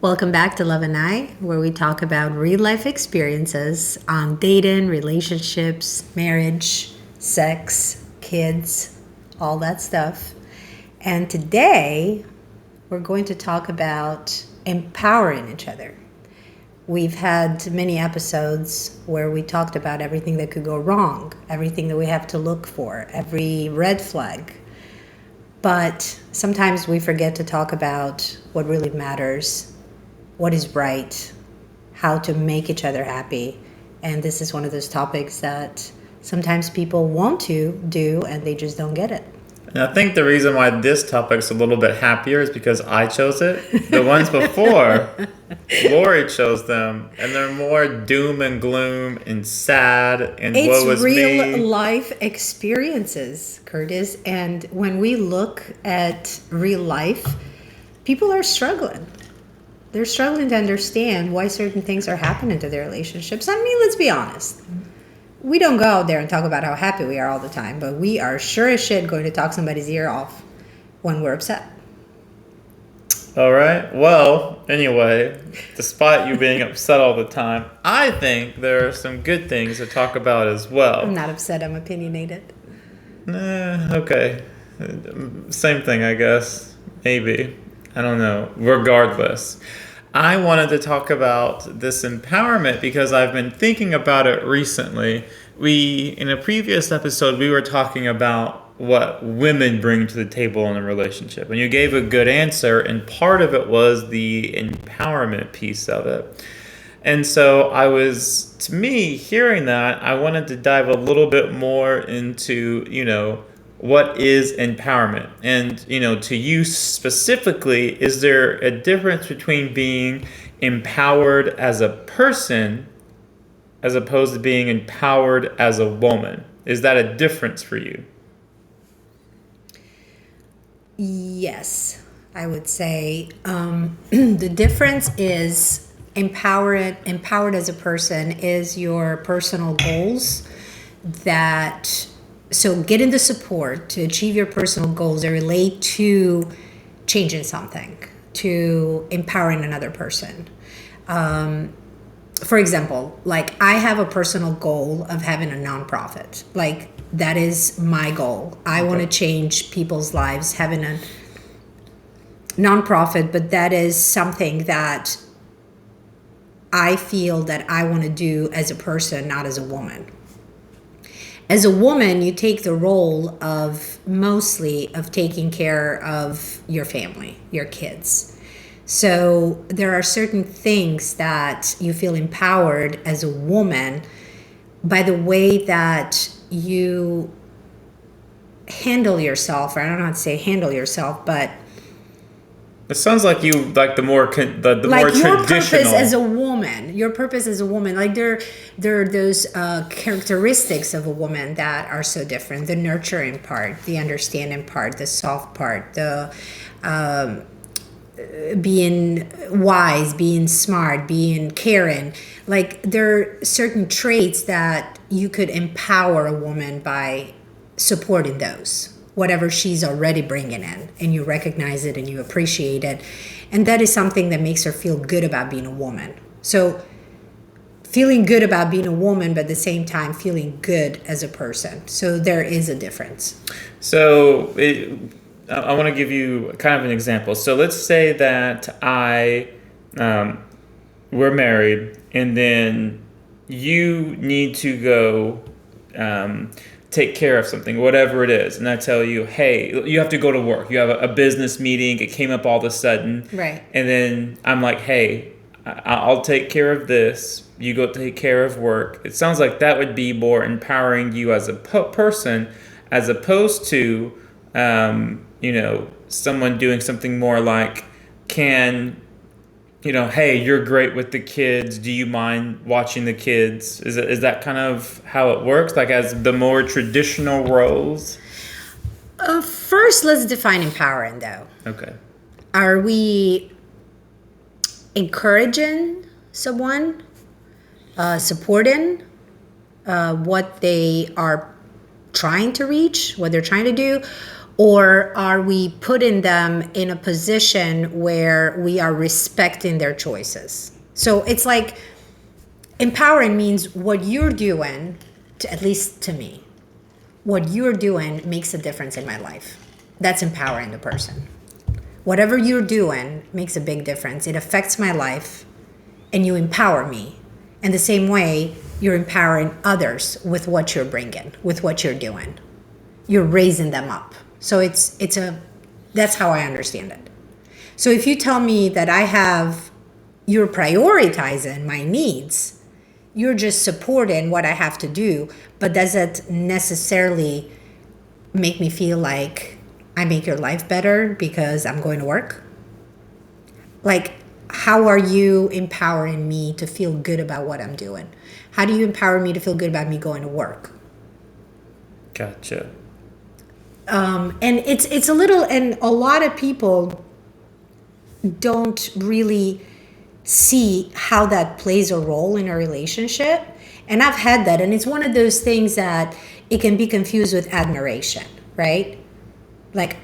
Welcome back to Love&I, where we talk about real life experiences on dating, relationships, marriage, sex, kids, all that stuff. And today, we're going to talk about empowering each other. We've had many episodes where we talked about everything that could go wrong, everything that we have to look for, every red flag. But sometimes we forget to talk about what really matters, what is right, how to make each other happy. And this is one of those topics that sometimes people want to do and they just don't get it. And I think the reason why this topic's a little bit happier is because I chose it. The ones before, Lori chose them, and they're more doom and gloom and sad and woe is me. It's real life experiences, Curtis. And when we look at real life, people are struggling. They're struggling to understand why certain things are happening to their relationships. I mean, let's be honest. We don't go out there and talk about how happy we are all the time, but we are sure as shit going to talk somebody's ear off when we're upset. All right. Well, anyway, despite you being upset all the time, I think there are some good things to talk about as well. I'm not upset. I'm opinionated. Okay. Same thing, I guess. Maybe. I don't know. Regardless, I wanted to talk about this empowerment because I've been thinking about it recently. In a previous episode, we were talking about what women bring to the table in a relationship. And you gave a good answer, and part of it was the empowerment piece of it. And so hearing that, I wanted to dive a little bit more into, what is empowerment? And, to you specifically, is there a difference between being empowered as a person as opposed to being empowered as a woman? Is that a difference for you? Yes, I would say the difference is empowered as a person is your personal goals so getting the support to achieve your personal goals that relate to changing something, to empowering another person. For example, like I have a personal goal of having a nonprofit. Like that is my goal. I want to change people's lives having a nonprofit, but that is something that I feel that I want to do as a person, not as a woman. As a woman, you take the role of taking care of your family, your kids. So there are certain things that you feel empowered as a woman by the way that you handle yourself, or I don't know how to say handle yourself, but it sounds like you like the more traditional. Your purpose as a woman. Like there are those characteristics of a woman that are so different. The nurturing part, the understanding part, the soft part, the being wise, being smart, being caring. Like there are certain traits that you could empower a woman by supporting those. Whatever she's already bringing in, and you recognize it and you appreciate it. And that is something that makes her feel good about being a woman. So feeling good about being a woman, but at the same time feeling good as a person. So there is a difference. So I want to give you kind of an example. So let's say that we're married, and then you need to go take care of something, whatever it is, and I tell you, hey, you have to go to work. You have a business meeting. It came up all of a sudden. Right. And then I'm like, hey, I'll take care of this. You go take care of work. It sounds like that would be more empowering you as a person, as opposed to, someone doing something more like, hey, you're great with the kids. Do you mind watching the kids? Is that kind of how it works? Like as the more traditional roles? First, let's define empowering, though. Okay. Are we encouraging someone, supporting what they are trying to reach, what they're trying to do? Or are we putting them in a position where we are respecting their choices? So it's like empowering means what you're doing, at least to me, what you're doing makes a difference in my life. That's empowering the person. Whatever you're doing makes a big difference. It affects my life, and you empower me. In the same way, you're empowering others with what you're bringing, with what you're doing. You're raising them up. So that's how I understand it. So if you tell me that you're prioritizing my needs, you're just supporting what I have to do, but does it necessarily make me feel like I make your life better because I'm going to work? Like, how are you empowering me to feel good about what I'm doing? How do you empower me to feel good about me going to work? Gotcha. And it's a little, and a lot of people don't really see how that plays a role in a relationship. And I've had that, and it's one of those things that it can be confused with admiration, right? Like,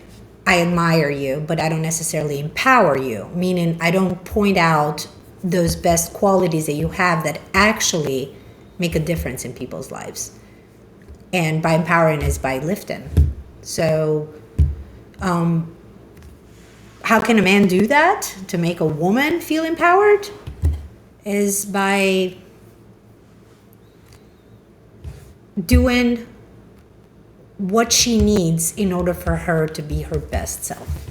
I admire you, but I don't necessarily empower you, meaning I don't point out those best qualities that you have that actually make a difference in people's lives. And by empowering is by lifting. So, how can a man do that to make a woman feel empowered? Is by doing what she needs in order for her to be her best self.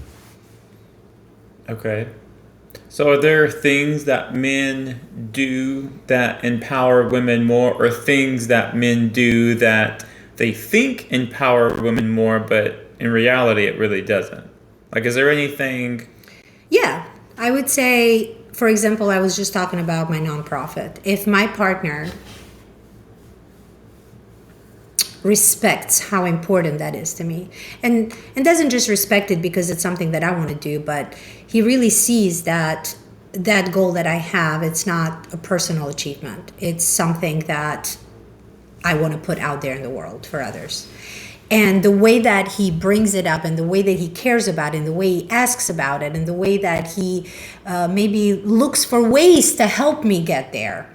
Okay. So are there things that men do that empower women more, or things that men do that they think empower women more, but in reality it really doesn't? Like, is there anything? Yeah, I would say, for example, I was just talking about my nonprofit. If my partner respects how important that is to me, and doesn't just respect it because it's something that I want to do, but he really sees that goal that I have, it's not a personal achievement. It's something that I want to put out there in the world for others. And the way that he brings it up, and the way that he cares about it, and the way he asks about it, and the way that he maybe looks for ways to help me get there,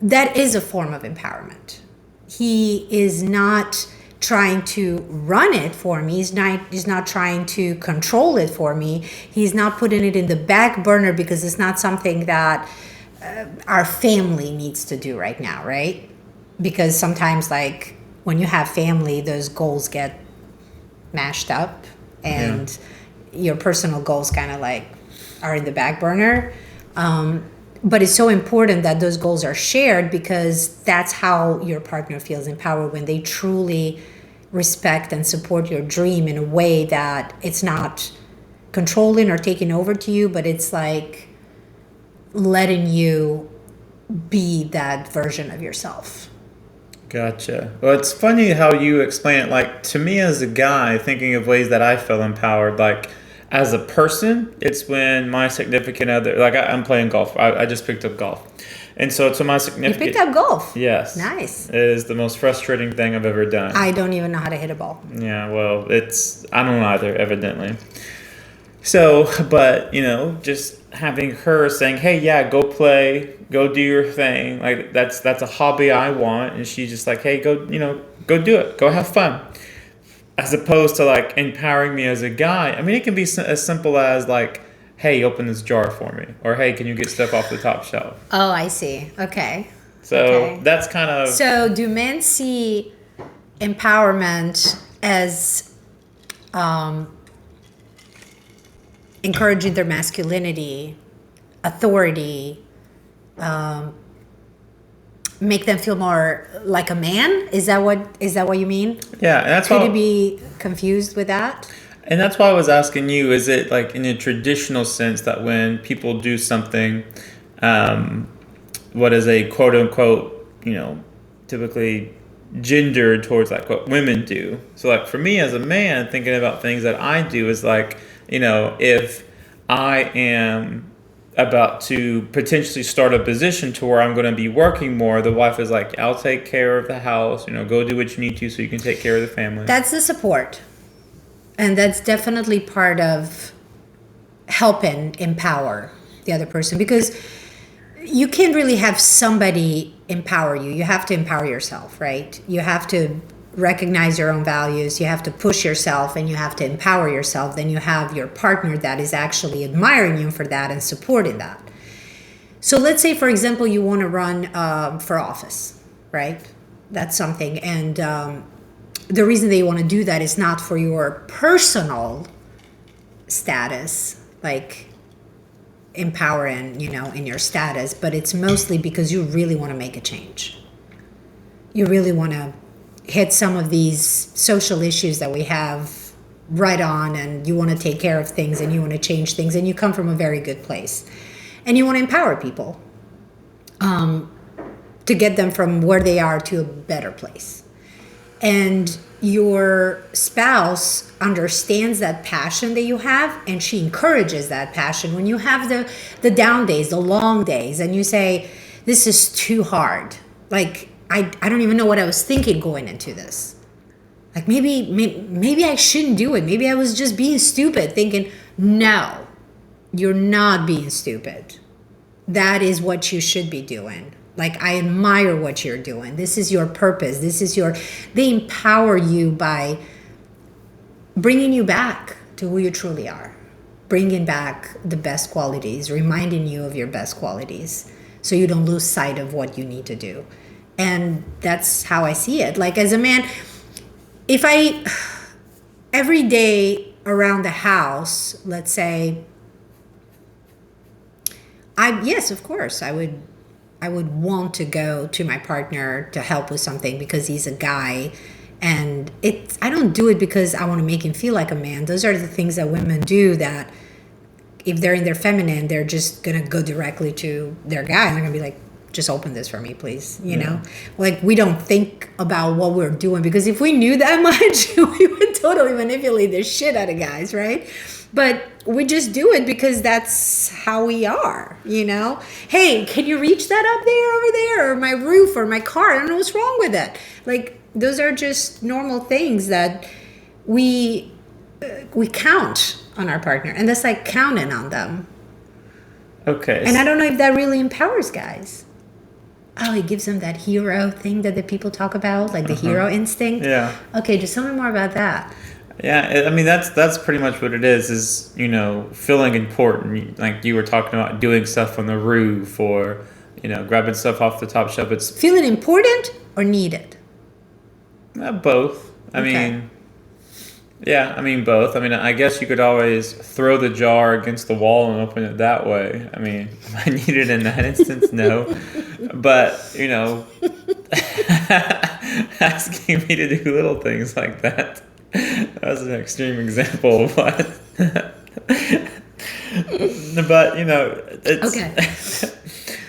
that is a form of empowerment. He is not trying to run it for me. He's not trying to control it for me. He's not putting it in the back burner because it's not something that our family needs to do right now, right? Because sometimes, like, when you have family, those goals get mashed up, and your personal goals kind of like are in the back burner. But it's so important that those goals are shared, because that's how your partner feels empowered, when they truly respect and support your dream in a way that it's not controlling or taking over to you, but it's like letting you be that version of yourself. Gotcha. Well, it's funny how you explain it. Like, to me as a guy, thinking of ways that I feel empowered, like, as a person, it's when my significant other, like, I'm playing golf. I just picked up golf. And so to my significant... You picked up golf? Yes. Nice. It is the most frustrating thing I've ever done. I don't even know how to hit a ball. Yeah, well, I don't either, evidently. So, but, just having her saying, hey, yeah, go play, go do your thing. Like, that's a hobby I want. And she's just like, hey, go do it. Go have fun. As opposed to, like, empowering me as a guy. I mean, it can be as simple as, like, hey, open this jar for me. Or, hey, can you get stuff off the top shelf? Oh, I see. Okay. So that's kind of... So do men see empowerment as encouraging their masculinity, authority, make them feel more like a man? Is that what you mean? Yeah, and that's Could you be confused with that? And that's why I was asking you, is it like in a traditional sense that when people do something, what is a quote unquote, typically gendered towards like what women do? So like for me as a man, thinking about things that I do is like, if I am about to potentially start a position to where I'm going to be working more, the wife is like, I'll take care of the house, go do what you need to so you can take care of the family. That's the support. And that's definitely part of helping empower the other person, because you can't really have somebody empower you. You have to empower yourself, right? You have to recognize your own values. You have to push yourself and you have to empower yourself. Then you have your partner that is actually admiring you for that and supporting that. So let's say, for example, you want to run for office, right? That's something. And the reason that you want to do that is not for your personal status, like empowering, in your status, but it's mostly because you really want to make a change. You really want to hit some of these social issues that we have right on, and you want to take care of things and you want to change things, and you come from a very good place. And you want to empower people to get them from where they are to a better place. And your spouse understands that passion that you have, and she encourages that passion. When you have the down days, the long days, and you say, this is too hard. Like, I don't even know what I was thinking going into this. Like, maybe I shouldn't do it. Maybe I was just being stupid, thinking, no, you're not being stupid. That is what you should be doing. Like, I admire what you're doing. This is your purpose. They empower you by bringing you back to who you truly are, bringing back the best qualities, reminding you of your best qualities so you don't lose sight of what you need to do. And that's how I see it. Like, as a man, if every day around the house, let's say, yes, of course, I would want to go to my partner to help with something because he's a guy, and I don't do it because I want to make him feel like a man. Those are the things that women do, that if they're in their feminine, they're just gonna go directly to their guy and they're gonna be like, just open this for me, please. You know, like, we don't think about what we're doing, because if we knew that much, we would totally manipulate the shit out of guys, right? But we just do it because that's how we are, Hey, can you reach that up there, over there, or my roof, or my car? I don't know what's wrong with it. Like, those are just normal things that we count on our partner, and that's like counting on them. Okay. And I don't know if that really empowers guys. Oh, it gives them that hero thing that the people talk about, like the hero instinct. Yeah. Okay, just tell me more about that. Yeah, I mean, that's pretty much what it is, feeling important. Like you were talking about, doing stuff on the roof, or, grabbing stuff off the top shelf. It's feeling important or needed? Both. I mean, both. I mean, I guess you could always throw the jar against the wall and open it that way. I mean, am I needed in that instance? No. But, asking me to do little things like that. That's an extreme example, but it's okay.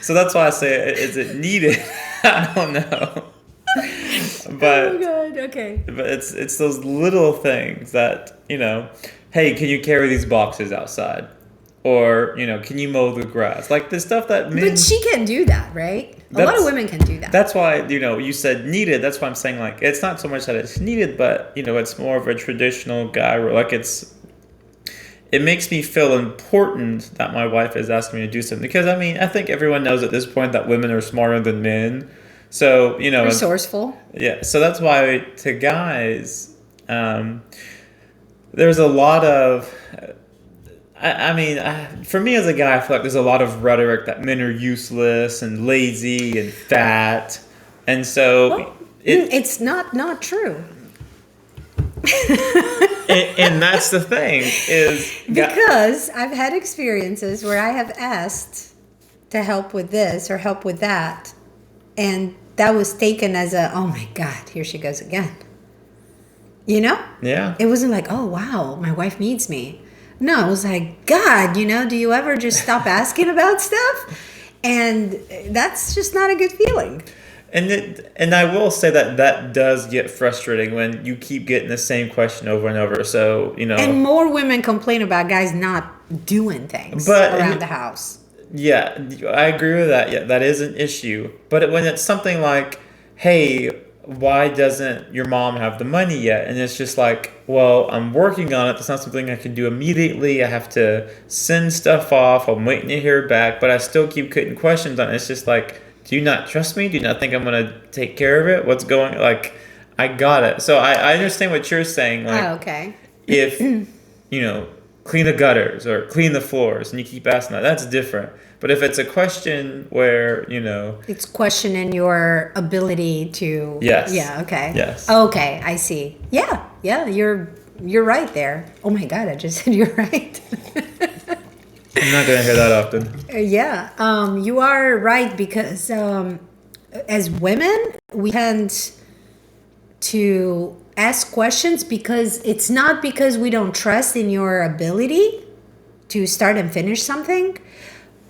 So that's why I say, is it needed? I don't know. But oh God, okay. But it's those little things that, hey, can you carry these boxes outside? Or, can you mow the grass? Like the stuff that men... But she can do that, right? A lot of women can do that. That's why, you said needed. That's why I'm saying, like, it's not so much that it's needed, but, it's more of a traditional guy role. Like, it makes me feel important that my wife is asking me to do something. Because, I mean, I think everyone knows at this point that women are smarter than men. So, resourceful. Yeah. So that's why to guys, there's a lot of... for me as a guy, I feel like there's a lot of rhetoric that men are useless and lazy and fat, and so it's not true. and that's the thing is because I've had experiences where I have asked to help with this or help with that, and that was taken as oh my God, here she goes again. Yeah. It wasn't like, oh wow, my wife needs me. No, it was like, God, do you ever just stop asking about stuff? And that's just not a good feeling. And I will say that does get frustrating when you keep getting the same question over and over. So, And more women complain about guys not doing things around the house. Yeah, I agree with that. Yeah, that is an issue. But when it's something like, hey, why doesn't your mom have the money yet? And it's just like, well, I'm working on it. That's not something I can do immediately. I have to send stuff off. I'm waiting to hear back, but I still keep getting questions on it. It's just like, do you not trust me? Do you not think I'm going to take care of it? What's going, like, I got it. So I understand what you're saying. Like, Oh, okay. if, clean the gutters or clean the floors and you keep asking that, that's different. But if it's a question where, It's questioning your ability to. Yes. Yeah. Okay. Yes. Okay. I see. Yeah. Yeah. You're right there. Oh my God! I just said you're right. I'm not gonna hear that often. Yeah. You are right because as women, we tend to ask questions because it's not because we don't trust in your ability to start and finish something,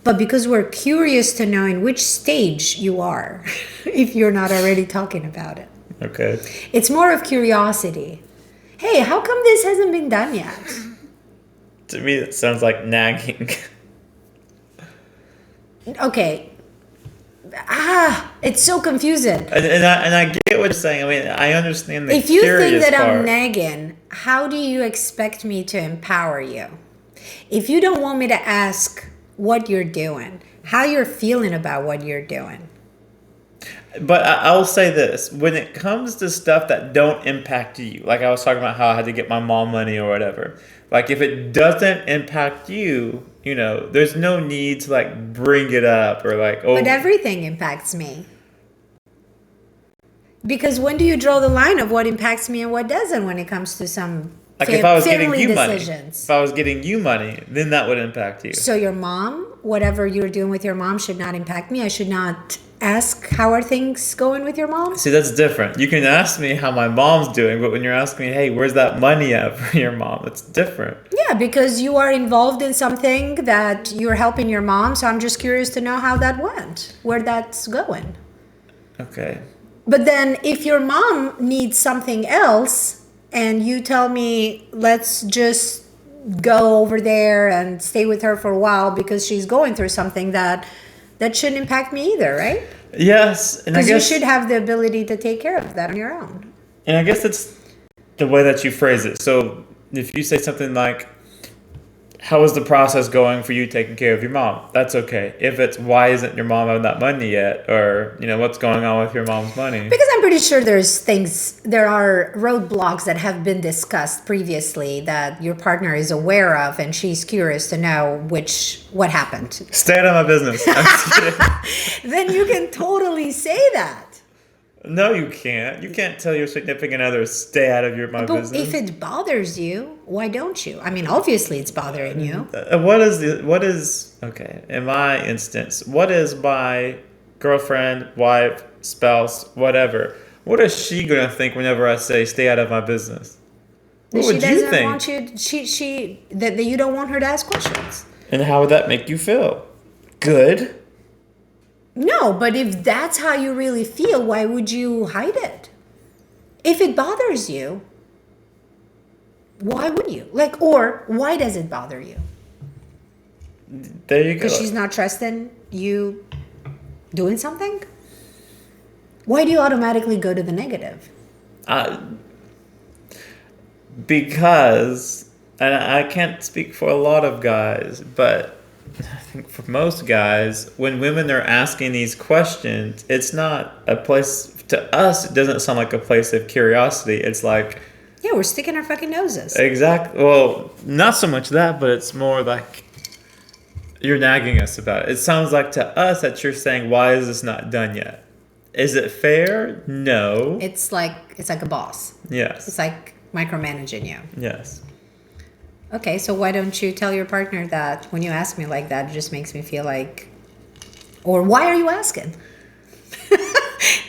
but because we're curious to know in which stage you are, if you're not already talking about it. Okay. It's more of curiosity. Hey, how come this hasn't been done yet? To me, it sounds like nagging. Okay. It's so confusing. And I get what you're saying. I mean, I understand the If you think curious that part. I'm nagging, how do you expect me to empower you? If you don't want me to ask what you're doing, how you're feeling about what you're doing. But I'll say this. When it comes to stuff that don't impact you, like I was talking about how I had to get my mom money or whatever. Like if it doesn't impact you, there's no need to like bring it up or like, oh. But everything impacts me. Because when do you draw the line of what impacts me and what doesn't when it comes to some like if I was getting family you money, decisions? if I was getting you money, then that would impact you. So your mom, whatever you're doing with your mom should not impact me. I should not ask how are things going with your mom? See, that's different. You can ask me how my mom's doing, but when you're asking me, hey, where's that money at for your mom? It's different. Yeah, because you are involved in something that you're helping your mom. So I'm just curious to know how that went, where that's going. Okay. But then if your mom needs something else and you tell me, let's just go over there and stay with her for a while because she's going through something that shouldn't impact me either, right? Yes. And I Because guess you should have the ability to take care of that on your own. And I guess that's the way that you phrase it. So if you say something like, how is the process going for you taking care of your mom? That's okay. If it's why isn't your mom having that money yet? Or, what's going on with your mom's money? Because I'm pretty sure there are roadblocks that have been discussed previously that your partner is aware of and she's curious to know what happened. Stay out of my business. I'm just kidding. Then you can totally say that. No, you can't. You can't tell your significant other, stay out of my But business. if it bothers you, why don't you? I mean, obviously it's bothering you. Okay, in my instance, what is my girlfriend, wife, spouse, whatever, what is she going to think whenever I say stay out of my business? What would you think? Want you, that you don't want her to ask questions. And how would that make you feel? Good. No, but if that's how you really feel, why would you hide it? If it bothers you, why would you? Or why does it bother you? There you go. Because she's not trusting you doing something? Why do you automatically go to the negative? Because, and I can't speak for a lot of guys, but I think for most guys, when women are asking these questions, it's not a place, to us, it doesn't sound like a place of curiosity. It's like... Yeah, we're sticking our fucking noses. Exactly. Well, not so much that, but it's more like you're nagging us about it. It sounds like to us that you're saying, why is this not done yet? Is it fair? No. It's like a boss. Yes. It's like micromanaging you. Yes. Okay, so why don't you tell your partner that when you ask me like that, it just makes me feel like, or why are you asking?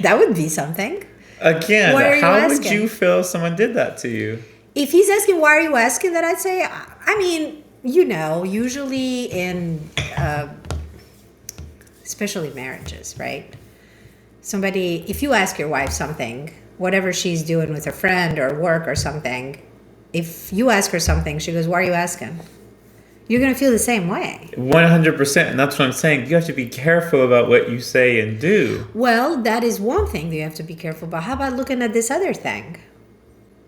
That would be something. Again, What are you how would asking? you feel if someone did that to you? If he's asking, why are you asking that, I'd say, I mean, usually in, especially marriages, right? If you ask your wife something, whatever she's doing with her friend or work or something, if you ask her something, she goes, why are you asking? you're going to feel the same way. 100%. And that's what I'm saying. You have to be careful about what you say and do. Well, that is one thing that you have to be careful about. How about looking at this other thing?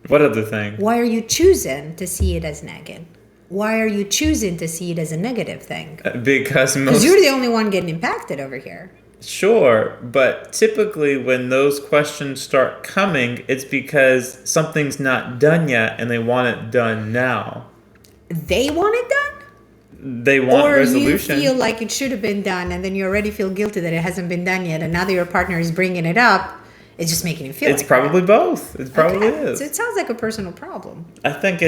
What other thing? Why are you choosing to see it as negative? Why are you choosing to see it as a negative thing? Because you're the only one getting impacted over here. Sure, but typically when those questions start coming, it's because something's not done yet and they want it done now. They want it done? They want resolution. Or you feel like it should have been done and then you already feel guilty that it hasn't been done yet, and now that your partner is bringing it up, it's just making you feel it's like probably that. Both. It probably is. So it sounds like a personal problem. I think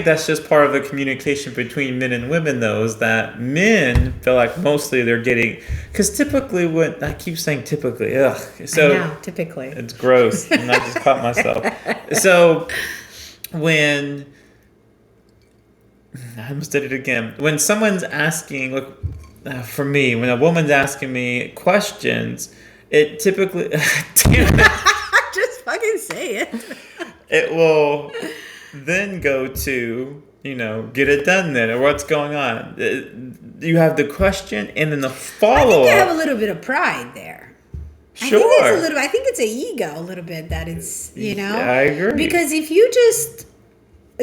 that's just part of the communication between men and women, though, is that men feel like mostly they're getting, because typically when I keep saying typically, so I know, typically it's gross, and I just caught myself. So when I almost did it again. When someone's asking, look, for me, when a woman's asking me questions, it typically, damn it, just fucking say it. It will then go to, get it done then, or what's going on. You have the question and then the follow-up. I think they have a little bit of pride there. Sure. I think it's an ego a little bit that it's, Yeah, I agree. Because if you just,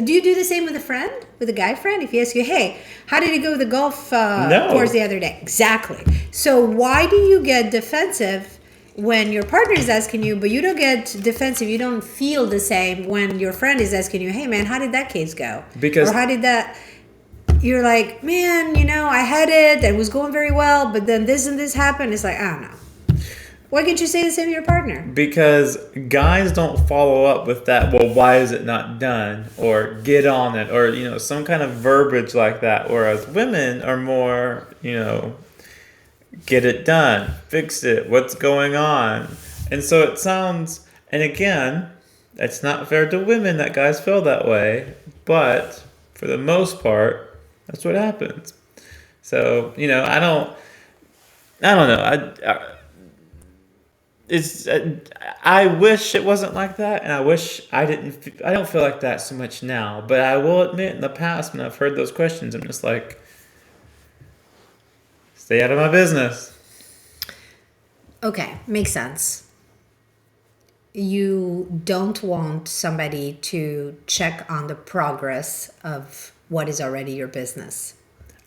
do you do the same with a friend, with a guy friend? If he asks you, hey, how did it go with the golf course the other day? Exactly. So why do you get defensive when your partner is asking you, but you don't get defensive, you don't feel the same when your friend is asking you, hey man, how did that case go? Because, or how did that, you're like, man, I had it was going very well, but then this and this happened. It's like, I don't know. Why can't you say the same to your partner? Because guys don't follow up with that, well, why is it not done? Or get on it, or, some kind of verbiage like that. Whereas women are more, get it done, fix it, what's going on. And so it sounds, and again, it's not fair to women that guys feel that way, but for the most part, that's what happens. So, I don't know. I wish it wasn't like that, and I wish I don't feel like that so much now, but I will admit in the past when I've heard those questions, I'm just like, stay out of my business. Okay, makes sense. You don't want somebody to check on the progress of what is already your business.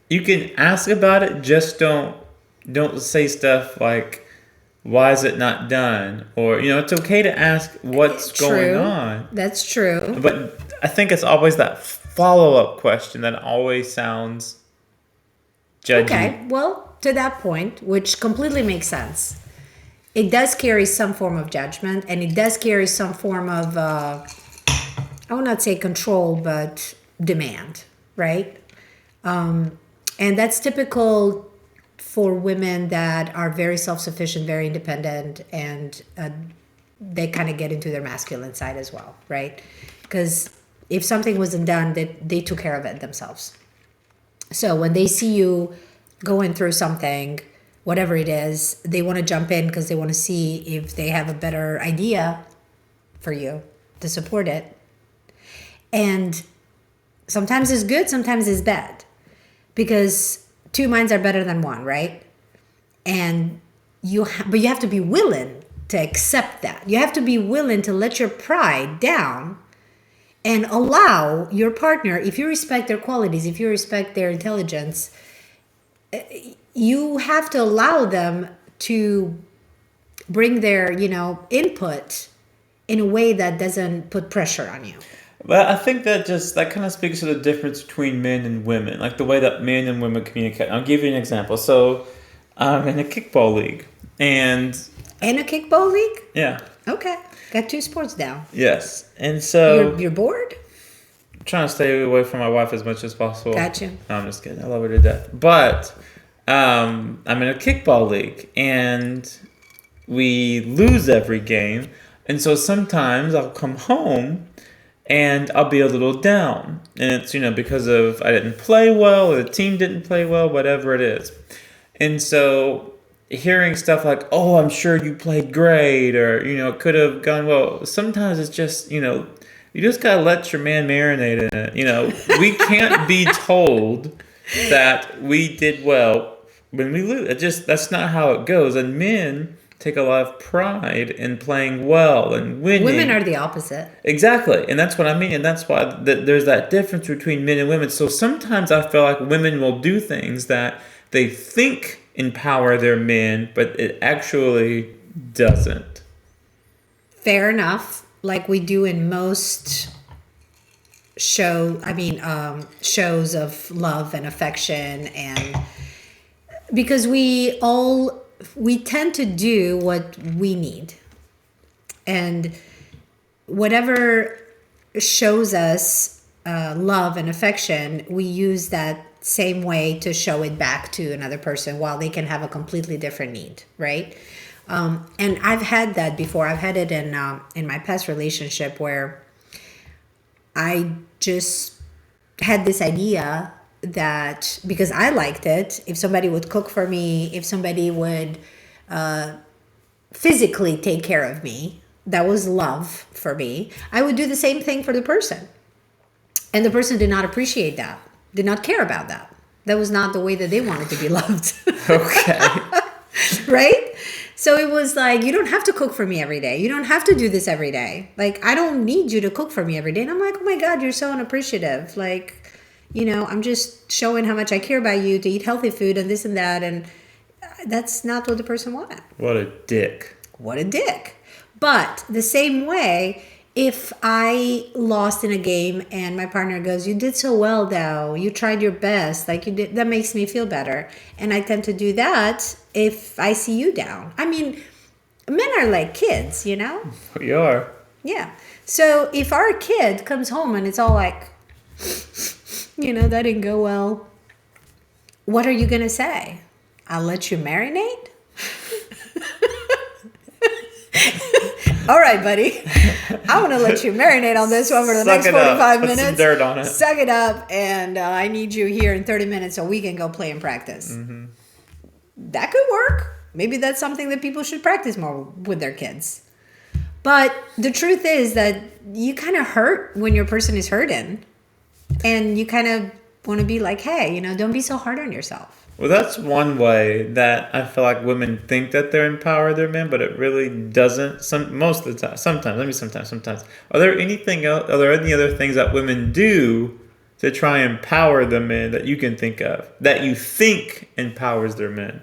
You can ask about it, just don't say stuff like, why is it not done? Or, it's okay to ask what's going on. That's true. But I think it's always that follow-up question that always sounds judgy. Okay, well, to that point, which completely makes sense, it does carry some form of judgment, and it does carry some form of, I will not say control, but demand, right? And that's typical for women that are very self-sufficient, very independent, and they kind of get into their masculine side as well, right? Because if something wasn't done, they took care of it themselves. So when they see you going through something, whatever it is, they want to jump in because they want to see if they have a better idea for you to support it. And sometimes it's good, sometimes it's bad, because two minds are better than one, right? And but you have to be willing to accept that. You have to be willing to let your pride down and allow your partner, if you respect their qualities, if you respect their intelligence, you have to allow them to bring their, input in a way that doesn't put pressure on you. Well, I think that kind of speaks to the difference between men and women, like the way that men and women communicate. I'll give you an example. So I'm in a kickball league. In a kickball league? Yeah. Okay. Got two sports down. Yes. And so... You're bored? I'm trying to stay away from my wife as much as possible. Gotcha. No, I'm just kidding. I love her to death. But I'm in a kickball league, and we lose every game. And so sometimes I'll come home and I'll be a little down. And it's, because of I didn't play well, or the team didn't play well, whatever it is. And so hearing stuff like, oh, I'm sure you played great, or, it could have gone well. Sometimes it's just, You just gotta let your man marinate in it. We can't be told that we did well when we lose. That's not how it goes. And men take a lot of pride in playing well and Women winning. are the opposite. Exactly, and that's what I mean, and that's why there's that difference between men and women. So sometimes I feel like women will do things that they think empower their men, but it actually doesn't. Fair enough. Like we do in most shows of love and affection, and because we tend to do what we need, and whatever shows us love and affection, we use that same way to show it back to another person, while they can have a completely different need, right? And I've had that before. I've had it in my past relationship, where I just had this idea that because I liked it, if somebody would cook for me, if somebody would physically take care of me, that was love for me. I would do the same thing for the person. And the person did not appreciate that, did not care about that. That was not the way that they wanted to be loved. Okay. Right? So it was like, you don't have to cook for me every day. You don't have to do this every day. Like, I don't need you to cook for me every day. And I'm like, oh my God, you're so unappreciative. Like, I'm just showing how much I care about you, to eat healthy food and this and that. And that's not what the person wanted. What a dick. What a dick. But the same way, if I lost in a game and my partner goes, you did so well though, you tried your best, like you did, that makes me feel better. And I tend to do that if I see you down. I mean, men are like kids, You are. Yeah. So if our kid comes home and it's all like, that didn't go well, what are you going to say? I'll let you marinate? All right, buddy. I want to let you marinate on this one for the next 45 minutes. Put some dirt on it. Suck it up, and I need you here in 30 minutes so we can go play and practice. Mm-hmm. That could work. Maybe that's something that people should practice more with their kids. But the truth is that you kind of hurt when your person is hurting. And you kind of want to be like, hey, don't be so hard on yourself. Well, that's one way that I feel like women think that they empower their men, but it really doesn't. Most of the time, sometimes. Are there anything else? Are there any other things that women do to try and empower the men that you can think of that you think empowers their men?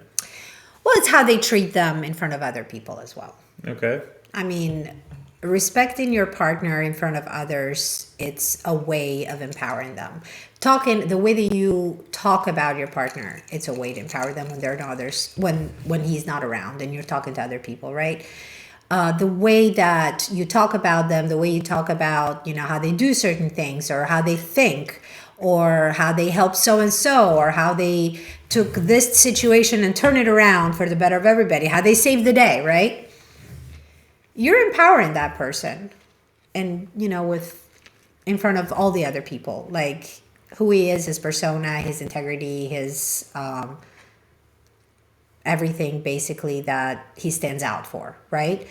Well, it's how they treat them in front of other people as well. Okay. I mean, respecting your partner in front of others, it's a way of empowering them. The way that you talk about your partner, it's a way to empower them when they're not others, when he's not around and you're talking to other people, right? The way that you talk about them, the way you talk about, how they do certain things, or how they think, or how they help so-and-so, or how they took this situation and turned it around for the better of everybody, how they saved the day, right? You're empowering that person, and in front of all the other people, like who he is, his persona, his integrity, his everything basically that he stands out for, right?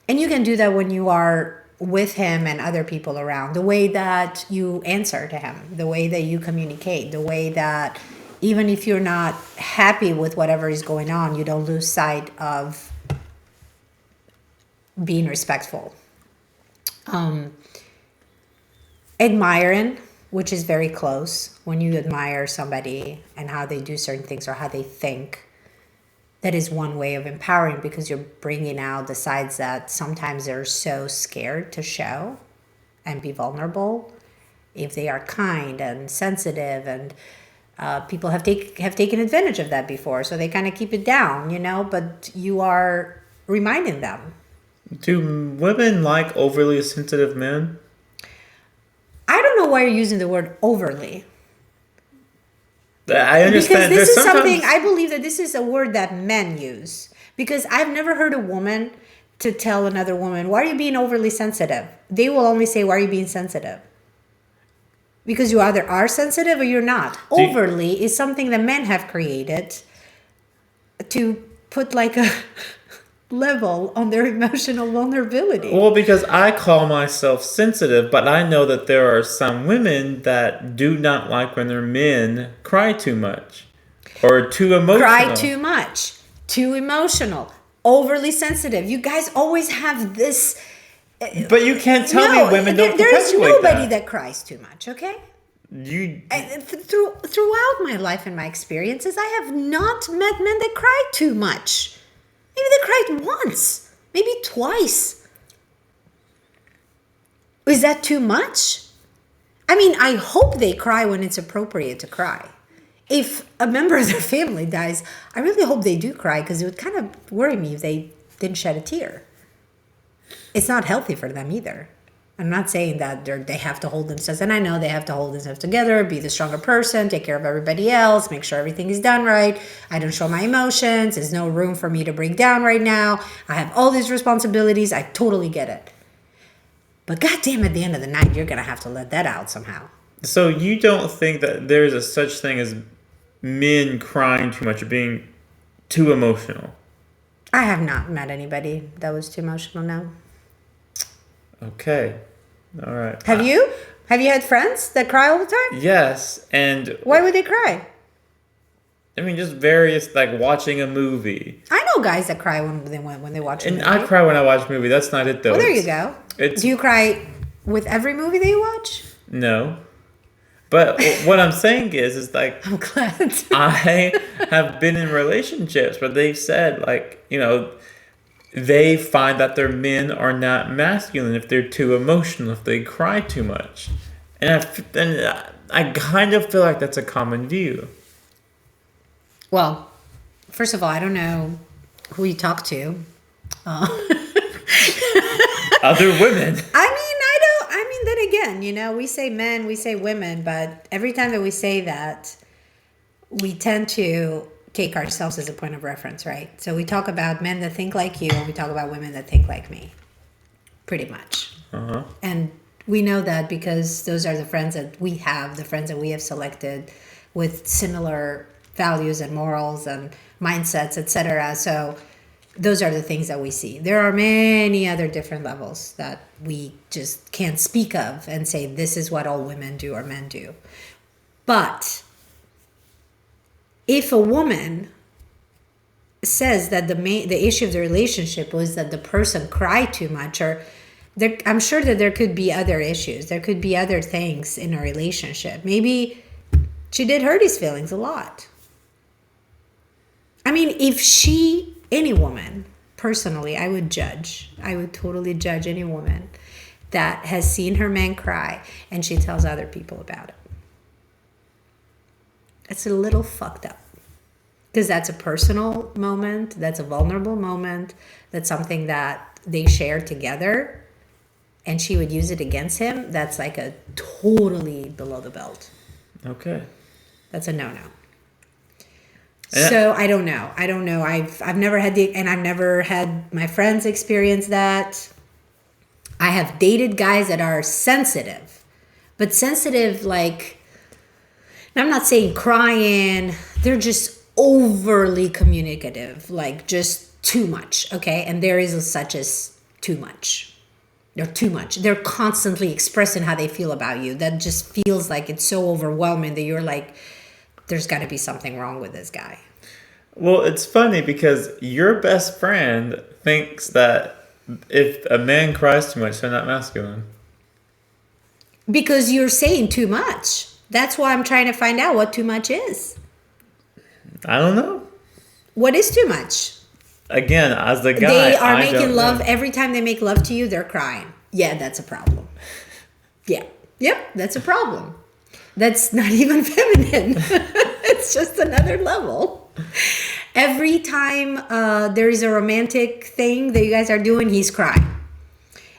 And you can do that when you are with him and other people around. The way that you answer to him, the way that you communicate, the way that even if you're not happy with whatever is going on, you don't lose sight of being respectful. Admiring, which is very close. When you admire somebody and how they do certain things or how they think, that is one way of empowering, because you're bringing out the sides that sometimes they're so scared to show and be vulnerable. If they are kind and sensitive, and people have taken advantage of that before, so they kind of keep it down, but you are reminding them. Do women like overly sensitive men? I don't know why you're using the word overly. I understand. Because this is something, I believe that this is a word that men use. Because I've never heard a woman to tell another woman, why are you being overly sensitive? They will only say, why are you being sensitive? Because you either are sensitive or you're not. Overly is something that men have created to put like level on their emotional vulnerability. Well, because I call myself sensitive, but I know that there are some women that do not like when their men cry too much or too emotional. Cry too much, too emotional, overly sensitive. You guys always have this. But you can't tell me women don't There's perpetuate nobody that. that cries too much, okay? You Throughout my life and my experiences, I have not met men that cry too much. Maybe they cried once, maybe twice. Is that too much? I mean, I hope they cry when it's appropriate to cry. If a member of their family dies, I really hope they do cry, because it would kind of worry me if they didn't shed a tear. It's not healthy for them either. I'm not saying that they have to hold themselves, and I know they have to hold themselves together, be the stronger person, take care of everybody else, make sure everything is done right. I don't show my emotions. There's no room for me to break down right now. I have all these responsibilities. I totally get it. But goddamn, at the end of the night, you're going to have to let that out somehow. So you don't think that there's a such thing as men crying too much or being too emotional? I have not met anybody that was too emotional, no. Okay. All right. Have you? Have you had friends that cry all the time? Yes, and Why would they cry? I mean just various, like watching a movie. I know guys that cry when they watch a And movie. I cry when I watch a movie. That's not it though. Well, there you go. Do you cry with every movie that you watch? No. But what I'm saying is like I'm glad. I have been in relationships where they've said, like, you know, they find that their men are not masculine if they're too emotional, if they cry too much. And I kind of feel like that's a common view. Well, first of all, I don't know who you talk to. Other women. Then again, you know, we say men, we say women, but every time that we say that, we tend to take ourselves as a point of reference, right? So we talk about men that think like you, and we talk about women that think like me, pretty much. Uh-huh. And we know that because those are the friends that we have, the friends that we have selected with similar values and morals and mindsets, etc. So those are the things that we see. There are many other different levels that we just can't speak of and say this is what all women do or men do. But if a woman says that the issue of the relationship was that the person cried too much, or I'm sure that there could be other issues. There could be other things in a relationship. Maybe she did hurt his feelings a lot. I mean, any woman, personally, I would totally judge any woman that has seen her man cry and she tells other people about it. It's a little fucked up. Because that's a personal moment, that's a vulnerable moment, that's something that they share together, and she would use it against him. That's like a totally below the belt. Okay. That's a no-no. Yeah. So I don't know. I've never had my friends experience that. I have dated guys that are sensitive, but sensitive like, I'm not saying crying. They're just overly communicative, like just too much. Okay, and there is such as too much. They're too much. They're constantly expressing how they feel about you. That just feels like it's so overwhelming that you're like, there's got to be something wrong with this guy. Well, it's funny because your best friend thinks that if a man cries too much, they're not masculine. Because you're saying too much. That's why I'm trying to find out what too much is. I don't know. What is too much? Again, as the guy, They are I making don't love. know. Every time they make love to you, they're crying. Yeah, that's a problem. Yeah. Yep, that's a problem. That's not even feminine. It's just another level. Every time there is a romantic thing that you guys are doing, he's crying.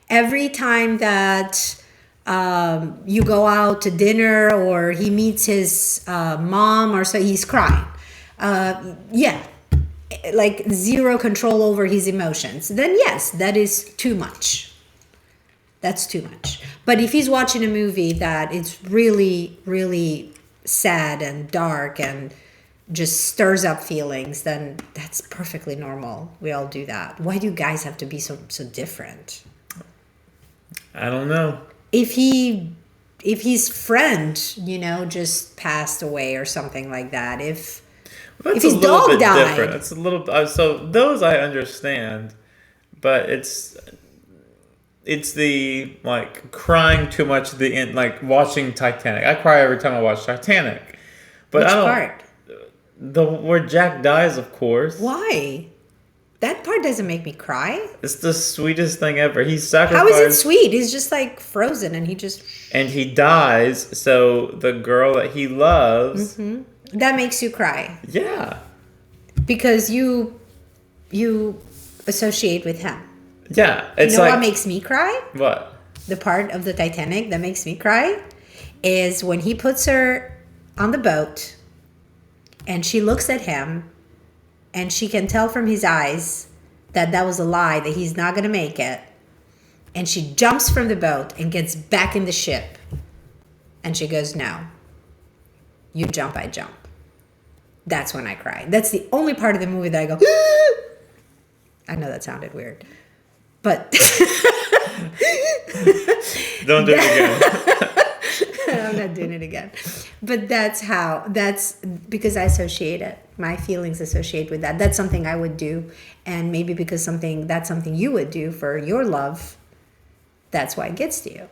Every time that you go out to dinner or he meets his mom or so, he's crying. Yeah, like zero control over his emotions. Then yes, that is too much. That's too much. But if he's watching a movie that it's really, really sad and dark and just stirs up feelings, then that's perfectly normal. We all do that. Why do guys have to be so different? I don't know. If his friend, just passed away or something like that, if That's a his little dog bit died, different. It's a little so those I understand, but it's the like crying too much the end, like watching Titanic. I cry every time I watch Titanic, but which I don't. part? The where Jack dies, of course. Why? That part doesn't make me cry. It's the sweetest thing ever. He's How is it sacrificed sweet? He's just like frozen and he just. and he dies. So the girl that he loves, That makes you cry yeah, because you associate with him. yeah. You It's know like what makes me cry? what? The part of the Titanic that makes me cry is when he puts her on the boat and she looks at him and she can tell from his eyes that that was a lie, that he's not going to make it. And she jumps from the boat and gets back in the ship. And she goes, no, you jump, I jump. That's when I cry. That's the only part of the movie that I go, I know that sounded weird. But Don't do it again. I'm not doing it again. But that's because I associate it. My feelings associate with that. That's something I would do. And maybe because that's something you would do for your love, that's why it gets to you.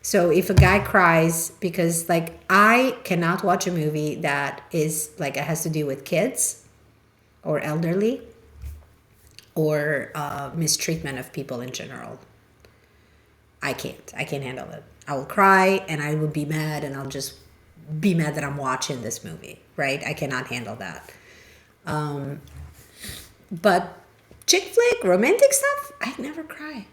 So if a guy cries because like I cannot watch a movie that is like it has to do with kids or elderly or mistreatment of people in general. I can't handle it. I will cry and I will be mad and I'll just be mad that I'm watching this movie, right? I cannot handle that. But chick flick, romantic stuff, I never cry.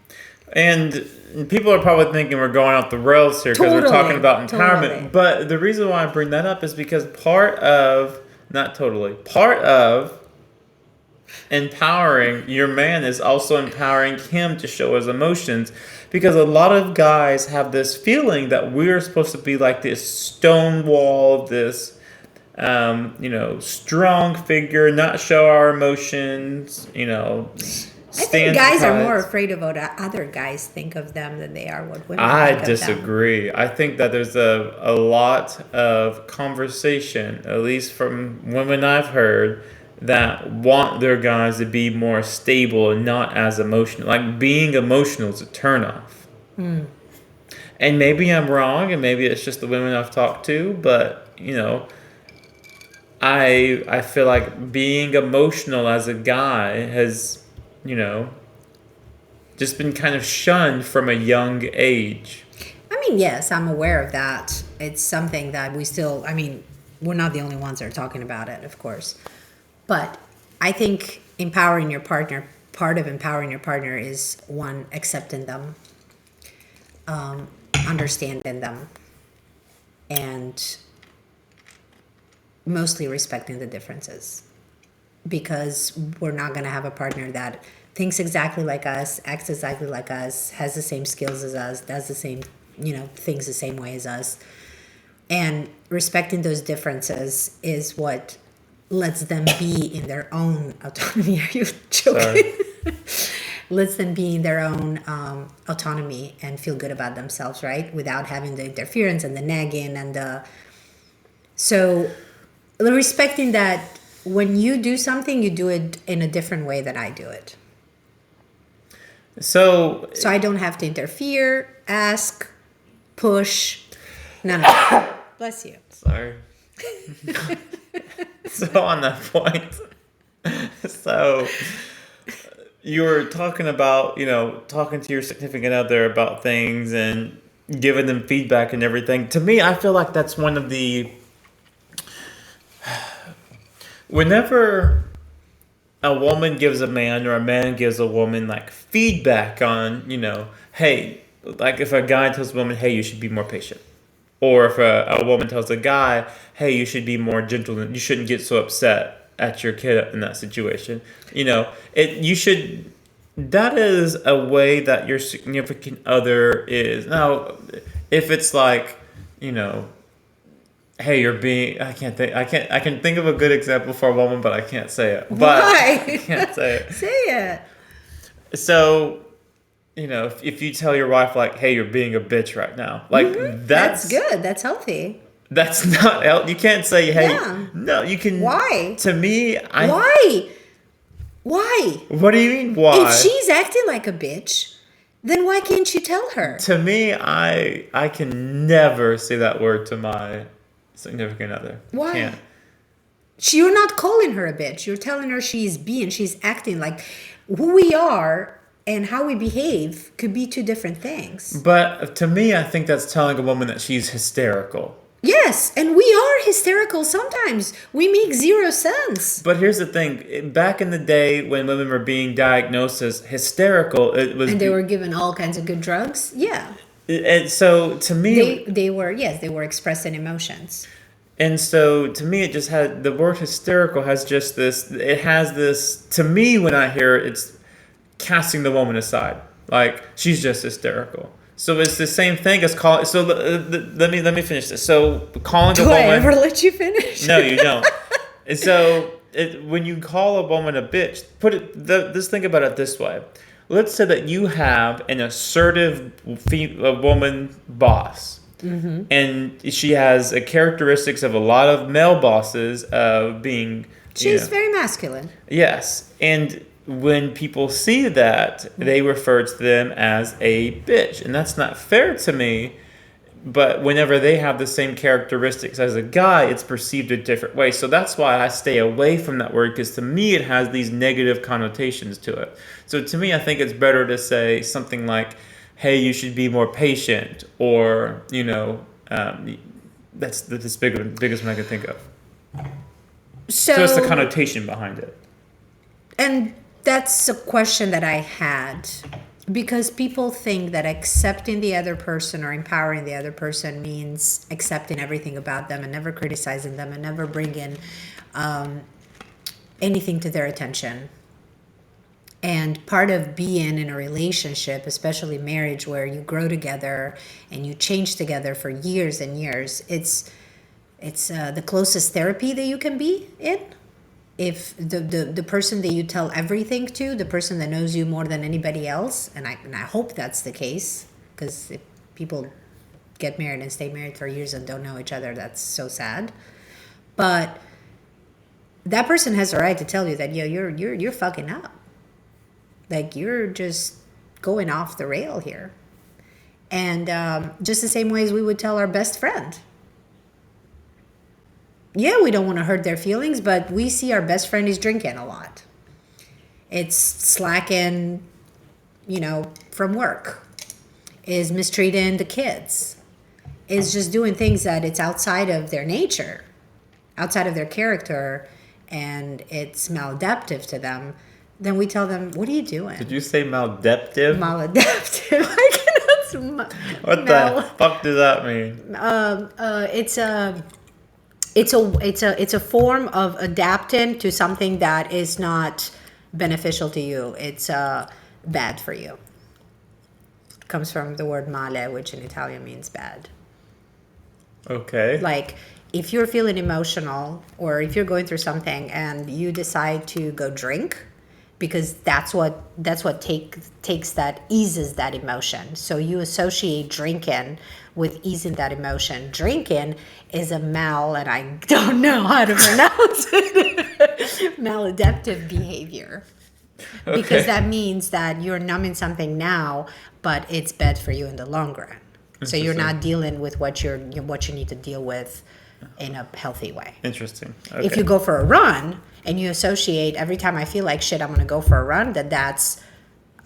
And people are probably thinking we're going off the rails here because we're talking about empowerment. Totally. But the reason why I bring that up is because part of empowering your man is also empowering him to show his emotions. Because a lot of guys have this feeling that we're supposed to be like this stonewall, this strong figure, not show our emotions, I think guys are more tight. afraid of what other guys think of them than they are what women I think of them. disagree. I think that there's a lot of conversation, at least from women I've heard, that want their guys to be more stable and not as emotional. Like being emotional is a turnoff. And maybe I'm wrong, and maybe it's just the women I've talked to, but I feel like being emotional as a guy has, just been kind of shunned from a young age. I mean, yes, I'm aware of that. It's something that we're not the only ones that are talking about it, of course. But I think part of empowering your partner is one, accepting them, understanding them, and mostly respecting the differences. Because we're not going to have a partner that thinks exactly like us, acts exactly like us, has the same skills as us, does the same, things the same way as us. And respecting those differences is what lets them be in their own autonomy. Are you joking? Lets them be in their own autonomy and feel good about themselves, right? Without having the interference and the nagging and so respecting that when you do something, you do it in a different way than I do it. So I don't have to interfere, ask, push, none of that. Bless you. Sorry. So on that point, so you were talking about, talking to your significant other about things and giving them feedback and everything. To me, I feel like that's one of the... Whenever a woman gives a man or a man gives a woman like feedback on, hey, like if a guy tells a woman, hey, you should be more patient. Or if a woman tells a guy, hey, you should be more gentle, you shouldn't get so upset at your kid in that situation. That is a way that your significant other is. Now, if it's like, hey, you're being. I can think of a good example for a woman, but I can't say it. But I Why? can't say it. Say it. So, if you tell your wife like, "Hey, you're being a bitch right now," like That's good. That's healthy. that's not. You can't say, "Hey," Yeah. no. You can. Why? To me, Why? Why? What do you mean? If Why? she's acting like a bitch, then why can't you tell her? To me, I can never say that word to my significant other. Why? Can't. You're not calling her a bitch. You're telling her she's acting like who we are and how we behave could be two different things. But to me, I think that's telling a woman that she's hysterical. Yes, and we are hysterical sometimes. We make zero sense. But here's the thing: back in the day when women were being diagnosed as hysterical, it was And they were given all kinds of good drugs. Yeah. And so to me, They were expressing emotions. and so to me, it just had the word hysterical has just this. It has this to me when I hear it, it's casting the woman aside, like she's just hysterical. So it's the same thing as calling. So let me finish this. So calling a Do I woman. ever let you finish? No, you don't. And so when you call a woman a bitch, just think about it this way. Let's say that you have an assertive woman boss, and she has a characteristics of a lot of male bosses of being. She's very masculine. Yes, and when people see that, they refer to them as a bitch, and that's not fair to me. But whenever they have the same characteristics as a guy, it's perceived a different way. So that's why I stay away from that word, because to me it has these negative connotations to it. So to me, I think it's better to say something like, hey, you should be more patient, or, that's the biggest one I can think of. So that's the connotation behind it. And that's a question that I had, because people think that accepting the other person or empowering the other person means accepting everything about them and never criticizing them and never bringing anything to their attention. And part of being in a relationship, especially marriage, where you grow together and you change together for years and years, it's the closest therapy that you can be in. If the person that you tell everything to, the person that knows you more than anybody else, and I hope that's the case, because if people get married and stay married for years and don't know each other, that's so sad. But that person has a right to tell you that you're fucking up, like you're just going off the rail here, and just the same way as we would tell our best friend. Yeah, we don't want to hurt their feelings, but we see our best friend is drinking a lot. It's slacking, from work. Is mistreating the kids. Is just doing things that it's outside of their nature, outside of their character, and it's maladaptive to them. Then we tell them, what are you doing? Did you say maladaptive? Maladaptive. I cannot. What the fuck does that mean? It's a form of adapting to something that is not beneficial to you. It's bad for you. It comes from the word male, which in Italian means bad. Okay. Like if you're feeling emotional, or if you're going through something and you decide to go drink, because that's what takes that, eases that emotion. So you associate drinking with easing that emotion. Drinking is a and I don't know how to pronounce it, maladaptive behavior. Okay. Because that means that you're numbing something now, but it's bad for you in the long run. So you're not dealing with what you need to deal with in a healthy way. Interesting. Okay. If you go for a run and you associate every time I feel like shit, I'm going to go for a run, that's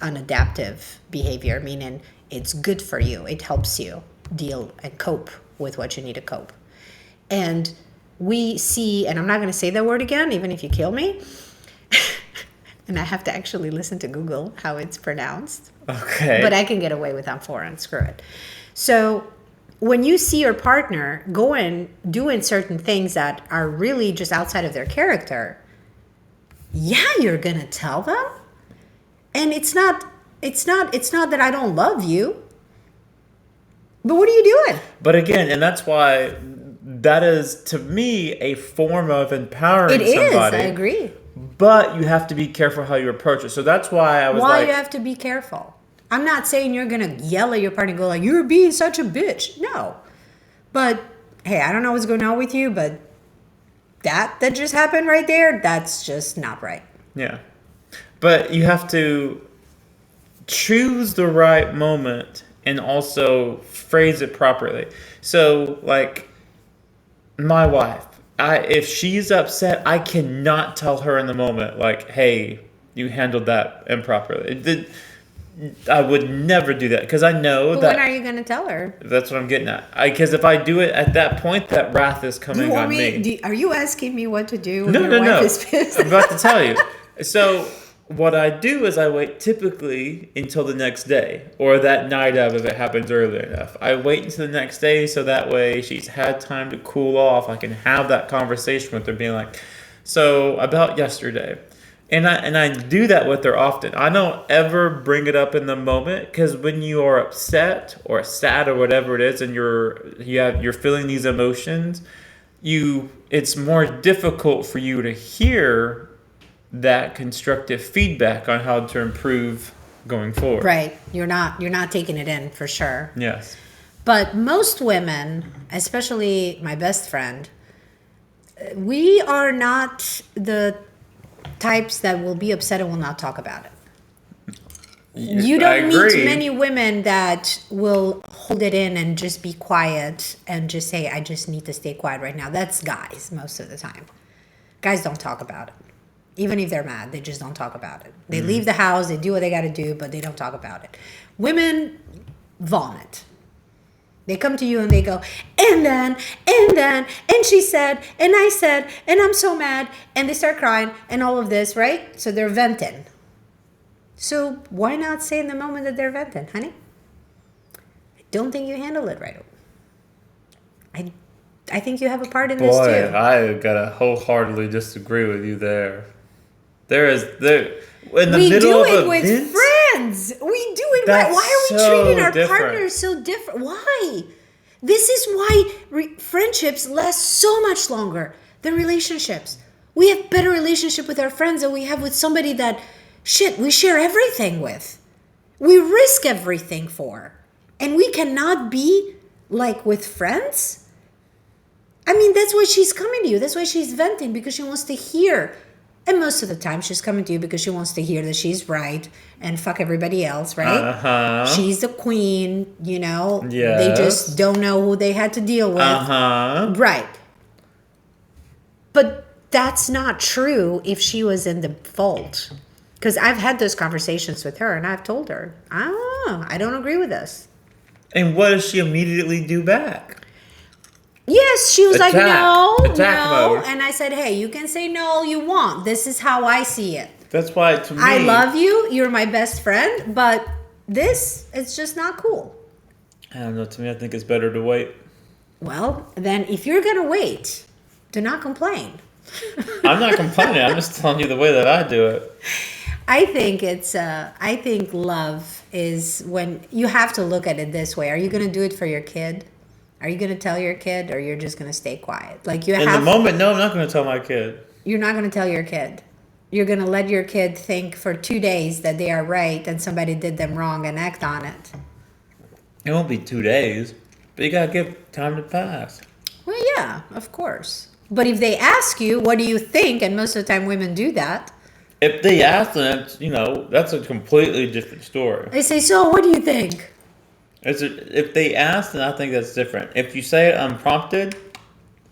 an adaptive behavior, meaning it's good for you. It helps you deal and cope with what you need to cope. And we see, and I'm not going to say that word again, even if you kill me. And I have to actually listen to Google how it's pronounced. Okay. But I can get away with I'm foreign, screw it. So when you see your partner doing certain things that are really just outside of their character, yeah, you're gonna tell them. And it's not that I don't love you. But what are you doing? But again, and that's that is, to me, a form of empowering It is. somebody. I agree. But you have to be careful how you approach it. So that's why I was Why like... you have to be careful? I'm not saying you're going to yell at your partner and go like, you're being such a bitch. No. But, hey, I don't know what's going on with you, but that just happened right there, that's just not right. Yeah. But you have to choose the right moment and also phrase it properly. So, like, my wife, if she's upset, I cannot tell her in the moment, like, hey, you handled that improperly. I would never do that because I know But that... when are you going to tell her? That's what I'm getting at. Because if I do it at that point, that wrath is coming on me. Are you asking me what to do when No, your no, wife no. is pissed? I'm about to tell you. So what I do is I wait typically until the next day or that night of if it happens early enough. I wait until the next day so that way she's had time to cool off. I can have that conversation with her being like, so about yesterday. And I do that with her often. I don't ever bring it up in the moment because when you are upset or sad or whatever it is and you're feeling these emotions, it's more difficult for you to hear that constructive feedback on how to improve going forward. Right. You're not taking it in for sure. Yes. But most women, especially my best friend, we are not the types that will be upset and will not talk about it. You don't meet many women that will hold it in and just be quiet and just say, I just need to stay quiet right now. That's guys most of the time. Guys don't talk about it. Even if they're mad, they just don't talk about it. They leave the house, they do what they got to do, but they don't talk about it. Women vomit. They come to you and they go, and then, and she said, and I said, and I'm so mad. And they start crying and all of this, right? So they're venting. So why not say in the moment that they're venting, honey? I don't think you handle it right. I think you have a part in this too. Boy, I gotta wholeheartedly disagree with you there. In the middle of with friends. We do it. Why are we treating our partners so different? Why? This is why friendships last so much longer than relationships. We have better relationship with our friends than we have with somebody that, we share everything with. We risk everything for. And we cannot be like with friends. I mean, that's why she's coming to you. That's why she's venting, because she wants to hear. And most of the time, she's coming to you because she wants to hear that she's right and fuck everybody else, right? Uh-huh. She's the queen, Yes. They just don't know who they had to deal with. Uh-huh. Right. But that's not true if she was in the fault. Because I've had those conversations with her, and I've told her, I don't agree with this. And what does she immediately do back? Yes, she was Attack no. mode. And I said, hey, you can say no all you want. This is how I see it. That's why, to me... I love you. You're my best friend. But it's just not cool. I don't know. To me, I think it's better to wait. Well, then if you're going to wait, do not complain. I'm not complaining. I'm just telling you the way that I do it. I think love is when you have to look at it this way. Are you going to do it for your kid? Are you going to tell your kid, or you're just going to stay quiet? Like in the moment, no, I'm not going to tell my kid. You're not going to tell your kid. You're going to let your kid think for 2 days that they are right and somebody did them wrong and act on it. It won't be 2 days, but you got to give time to pass. Well, yeah, of course. But if they ask you, what do you think? And most of the time women do that. If they ask them, that's a completely different story. They say, so what do you think? If they ask, then I think that's different. If you say it unprompted,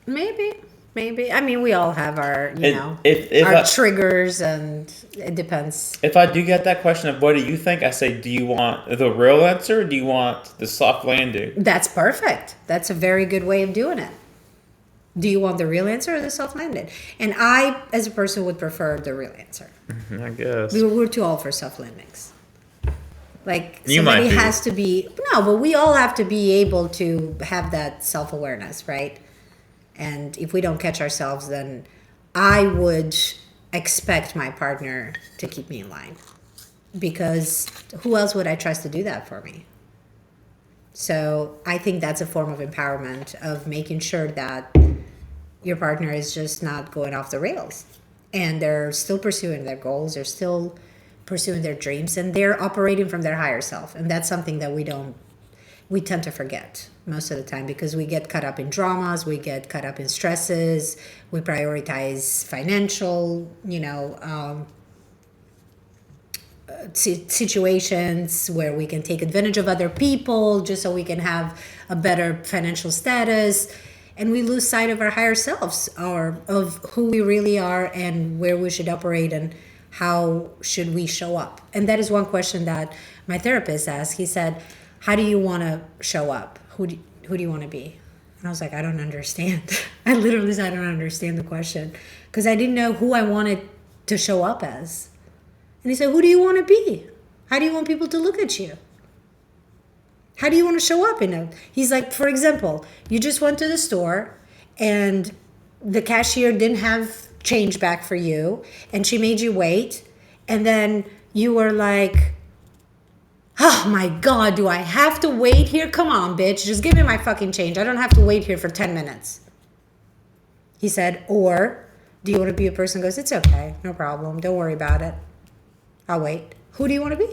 maybe. I mean, we all have our, our triggers, and it depends. If I do get that question of what do you think, I say, do you want the real answer, or do you want the soft landing? That's perfect. That's a very good way of doing it. Do you want the real answer or the soft landing? And I, as a person, would prefer the real answer. I guess. We're too old for soft landings. Like, somebody has to be... No, but we all have to be able to have that self-awareness, right? And if we don't catch ourselves, then I would expect my partner to keep me in line. Because who else would I trust to do that for me? So I think that's a form of empowerment, of making sure that your partner is just not going off the rails, and they're still pursuing their goals, they're still pursuing their dreams, and they're operating from their higher self. And that's something that we tend to forget most of the time, because we get caught up in dramas, we get caught up in stresses, we prioritize financial, situations where we can take advantage of other people just so we can have a better financial status, and we lose sight of our higher selves, or of who we really are and where we should operate and how should we show up. And that is one question that my therapist asked. He said, how do you want to show up? Who do you want to be? And I was like, I don't understand. I literally said, I don't understand the question, because I didn't know who I wanted to show up as. And he said, who do you want to be? How do you want people to look at you? How do you want to show up? He's like, for example, you just went to the store and the cashier didn't have change back for you, and she made you wait. And then you were like, oh my God, do I have to wait here? Come on, bitch. Just give me my fucking change. I don't have to wait here for 10 minutes. He said, or do you want to be a person who goes, it's okay, no problem. Don't worry about it. I'll wait. Who do you want to be?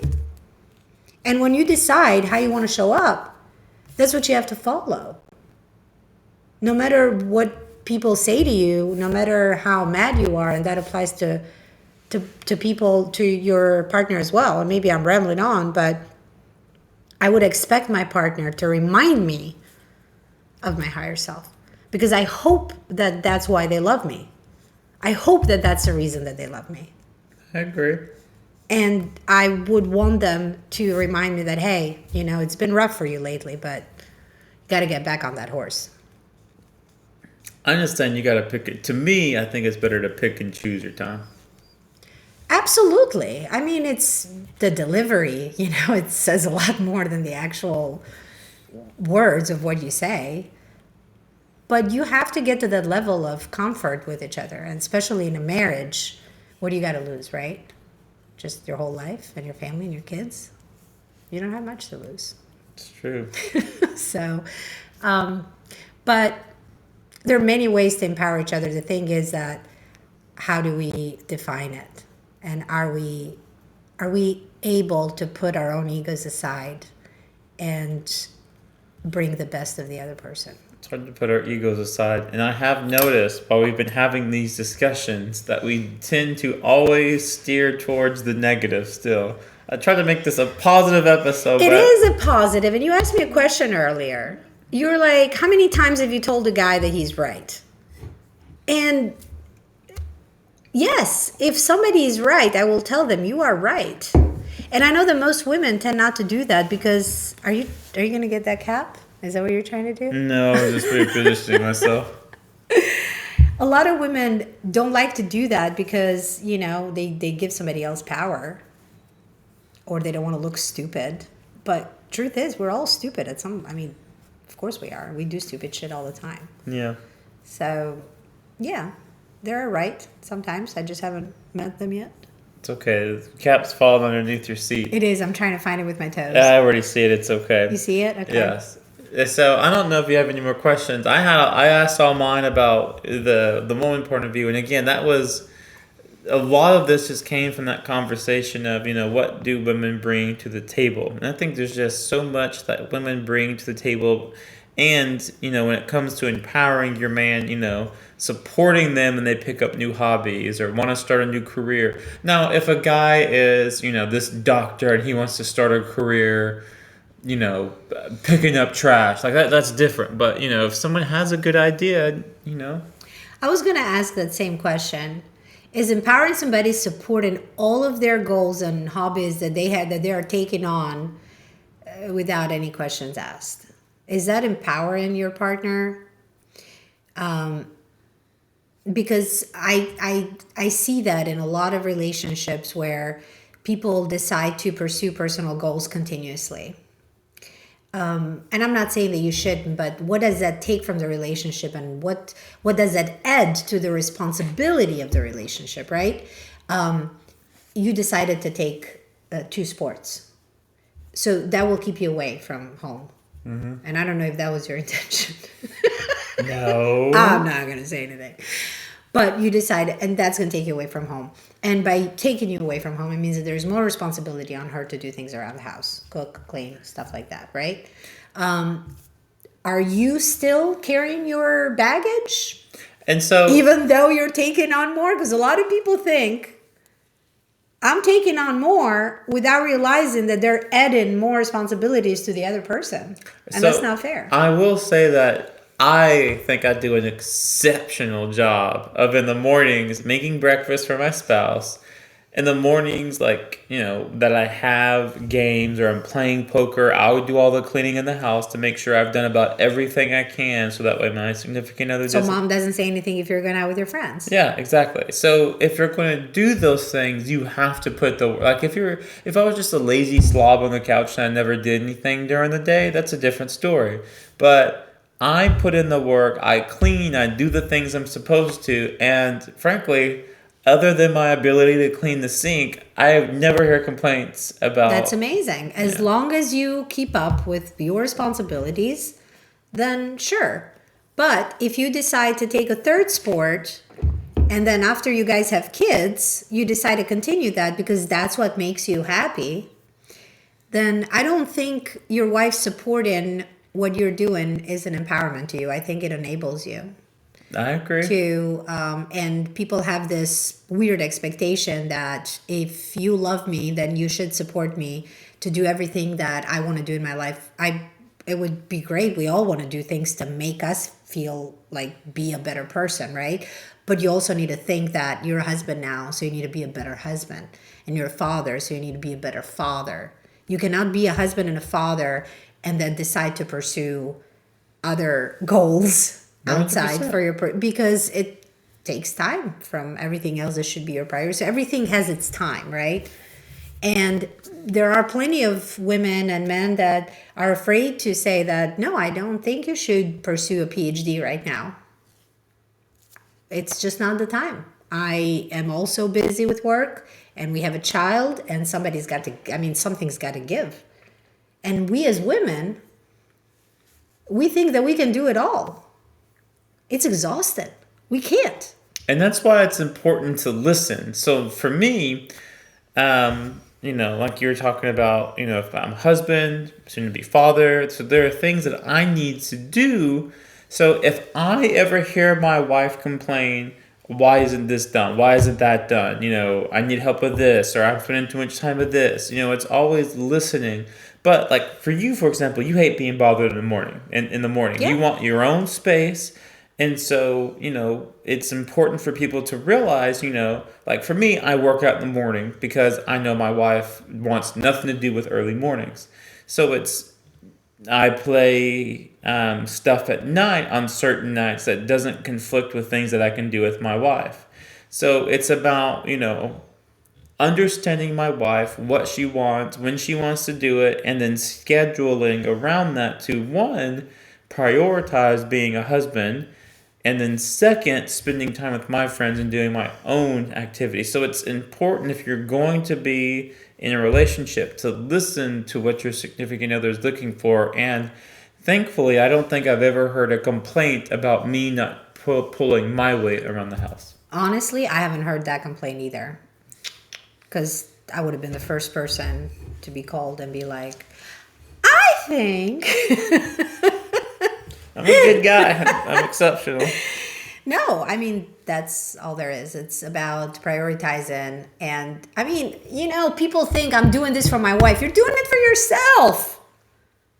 And when you decide how you want to show up, that's what you have to follow. No matter what people say to you, no matter how mad you are, and that applies to people, to your partner as well. And maybe I'm rambling on, but I would expect my partner to remind me of my higher self, because I hope that that's why they love me. I hope that that's the reason that they love me. I agree. And I would want them to remind me that, hey, it's been rough for you lately, but you got to get back on that horse. I understand you got to pick it. To me, I think it's better to pick and choose your time. Absolutely. I mean, it's the delivery, it says a lot more than the actual words of what you say. But you have to get to that level of comfort with each other. And especially in a marriage, what do you got to lose, right? Just your whole life and your family and your kids. You don't have much to lose. It's true. So, but there are many ways to empower each other. The thing is that, how do we define it? And are we able to put our own egos aside and bring the best of the other person? It's hard to put our egos aside. And I have noticed while we've been having these discussions that we tend to always steer towards the negative still. I tried to make this a positive episode. It is a positive. And you asked me a question earlier. You were like, how many times have you told a guy that he's right? And yes, if somebody is right, I will tell them you are right. And I know that most women tend not to do that, because are you going to get that cap? Is that what you're trying to do? No, I was just repositioning myself. A lot of women don't like to do that because, they give somebody else power, or they don't want to look stupid. But truth is, we're all stupid of course we are. We do stupid shit all the time. Yeah. So, yeah, they're right sometimes. I just haven't met them yet. It's okay. The cap's falling underneath your seat. It is. I'm trying to find it with my toes. I already see it. It's okay. You see it? Okay. Yes. So I don't know if you have any more questions. I asked all mine about the woman point of view, and again, that was a lot of this just came from that conversation of what do women bring to the table, and I think there's just so much that women bring to the table, and when it comes to empowering your man, supporting them and they pick up new hobbies or want to start a new career. Now, if a guy is this doctor and he wants to start a career, picking up trash, like that's different. But, if someone has a good idea, I was going to ask that same question. Is empowering somebody supporting all of their goals and hobbies that they are taking on without any questions asked? Is that empowering your partner? Because I see that in a lot of relationships where people decide to pursue personal goals continuously. And I'm not saying that you shouldn't, but what does that take from the relationship, and what does that add to the responsibility of the relationship, right? You decided to take 2 sports. So that will keep you away from home. And I don't know if that was your intention. No. I'm not going to say anything. But you decided, and that's going to take you away from home. And by taking you away from home, it means that there's more responsibility on her to do things around the house, cook, clean, stuff like that, right? Are you still carrying your baggage? And so, Even though you're taking on more? Because a lot of people think, I'm taking on more without realizing that they're adding more responsibilities to the other person. And that's not fair. I will say that I think I do an exceptional job of in the mornings making breakfast for my spouse. In the mornings, like, that I have games or I'm playing poker, I would do all the cleaning in the house to make sure I've done about everything I can so that way my significant other So mom doesn't say anything if you're going out with your friends. Yeah, exactly. So if you're going to do those things, you have to put like if I was just a lazy slob on the couch and I never did anything during the day, that's a different story. But I put in the work, I clean, I do the things I'm supposed to, and frankly, other than my ability to clean the sink, I never hear complaints about. That's amazing. As long as you keep up with your responsibilities, then sure. But if you decide to take a third sport, and then after you guys have kids, you decide to continue that because that's what makes you happy, then I don't think your wife supporting what you're doing is an empowerment to you. I think it enables you. I agree. And people have this weird expectation that if you love me, then you should support me to do everything that I want to do in my life. It would be great. We all want to do things to make us feel like be a better person, right? But you also need to think that you're a husband now, so you need to be a better husband. And you're a father, so you need to be a better father. You cannot be a husband and a father and then decide to pursue other goals outside 100%. for your because it takes time from everything else that should be your priority. So everything has its time, right? And there are plenty of women and men that are afraid to say that, no, I don't think you should pursue a PhD right now. It's just not the time. I am also busy with work and we have a child and something's got to give. And we as women, we think that we can do it all. It's exhausting. We can't. And that's why it's important to listen. So for me, like you were talking about, if I'm a husband, soon to be father, so there are things that I need to do. So if I ever hear my wife complain, why isn't this done? Why isn't that done? I need help with this, or I'm spending too much time with this. It's always listening. But like for you, for example, you hate being bothered in the morning. In the morning, Yeah. You want your own space. And so, it's important for people to realize, like for me, I work out in the morning because I know my wife wants nothing to do with early mornings. So I play stuff at night on certain nights that doesn't conflict with things that I can do with my wife. So it's about, understanding my wife, what she wants, when she wants to do it, and then scheduling around that to, one, prioritize being a husband, and then second, spending time with my friends and doing my own activities. So it's important if you're going to be in a relationship to listen to what your significant other is looking for. And thankfully, I don't think I've ever heard a complaint about me not pulling my weight around the house. Honestly, I haven't heard that complaint either. Because I would have been the first person to be called and be like, I think... I'm a good guy. I'm exceptional. No, that's all there is. It's about prioritizing. And people think I'm doing this for my wife. You're doing it for yourself.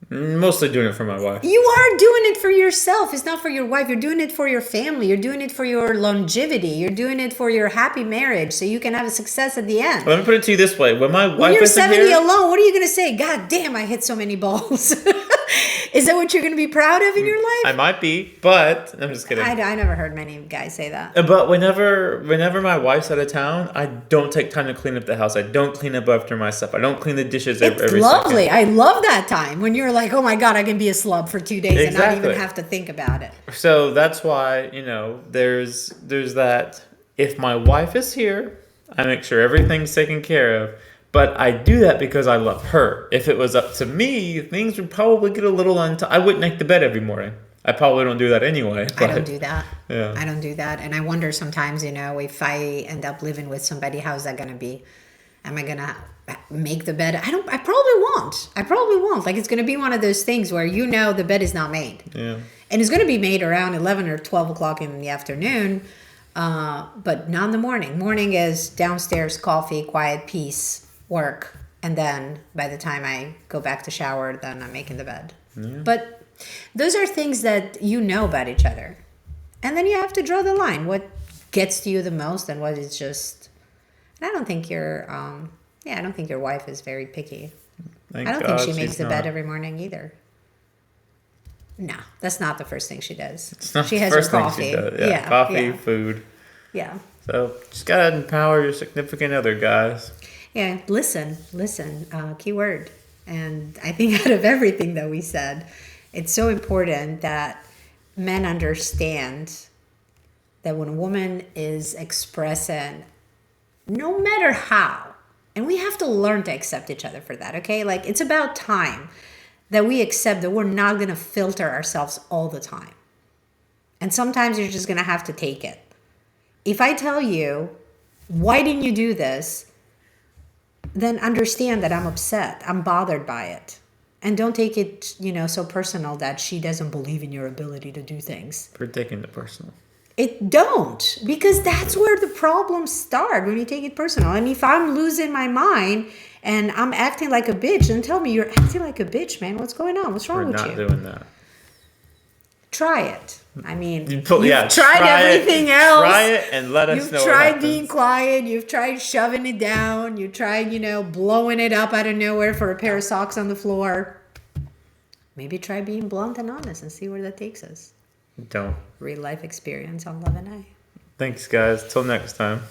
Mostly doing it for my wife. You are doing it for yourself. It's not for your wife. You're doing it for your family. You're doing it for your longevity. You're doing it for your happy marriage so you can have a success at the end. Let me put it to you this way. When my wife When you're isn't 70 here, alone, what are you going to say? God damn, I hit so many balls. Is that what you're going to be proud of in your life? I might be, but I'm just kidding. I never heard many guys say that. But whenever my wife's out of town, I don't take time to clean up the house. I don't clean up after myself. I don't clean the dishes every It's lovely. second. I love that time when you're like, oh my God, I can be a slub for 2 days and not Exactly. even have to think about it. So that's why, there's that. If my wife is here, I make sure everything's taken care of. But I do that because I love her. If it was up to me, things would probably get a little I wouldn't make the bed every morning. I probably don't do that anyway. I don't do that. Yeah. I don't do that. And I wonder sometimes, if I end up living with somebody, how's that going to be? Am I going to make the bed? I probably won't. Like, it's going to be one of those things where the bed is not made. Yeah. And it's going to be made around 11 or 12 o'clock in the afternoon, but not in the morning. Morning is downstairs, coffee, quiet, peace, work. And then by the time I go back to shower, then I'm making the bed. Yeah. But those are things that you know about each other. And then you have to draw the line. What gets to you the most and what is just... And I don't think I don't think your wife is very picky. Thank I don't God think she makes the bed not. every morning either. No, that's not the first thing she does. It's not she the has first her thing coffee. she does. Yeah, coffee, food. Yeah. So just gotta empower your significant other, guys. Yeah, listen, key word. And I think out of everything that we said, it's so important that men understand that when a woman is expressing, no matter how, and we have to learn to accept each other for that, okay? Like, it's about time that we accept that we're not going to filter ourselves all the time. And sometimes you're just going to have to take it. If I tell you, why didn't you do this? Then understand that I'm upset. I'm bothered by it. And don't take it, so personal that she doesn't believe in your ability to do things. For taking it personal. Don't, because that's where the problems start, when you take it personal. And if I'm losing my mind and I'm acting like a bitch, then tell me, you're acting like a bitch, man. What's going on? What's wrong with you? We're not doing that. Try it. I mean, you've tried everything else. Try it and let us know You've what tried happens. being quiet. You've tried shoving it down. You tried, blowing it up out of nowhere for a pair of socks on the floor. Maybe try being blunt and honest and see where that takes us. Don't. Real life experience on Love&I. Thanks, guys. Till next time.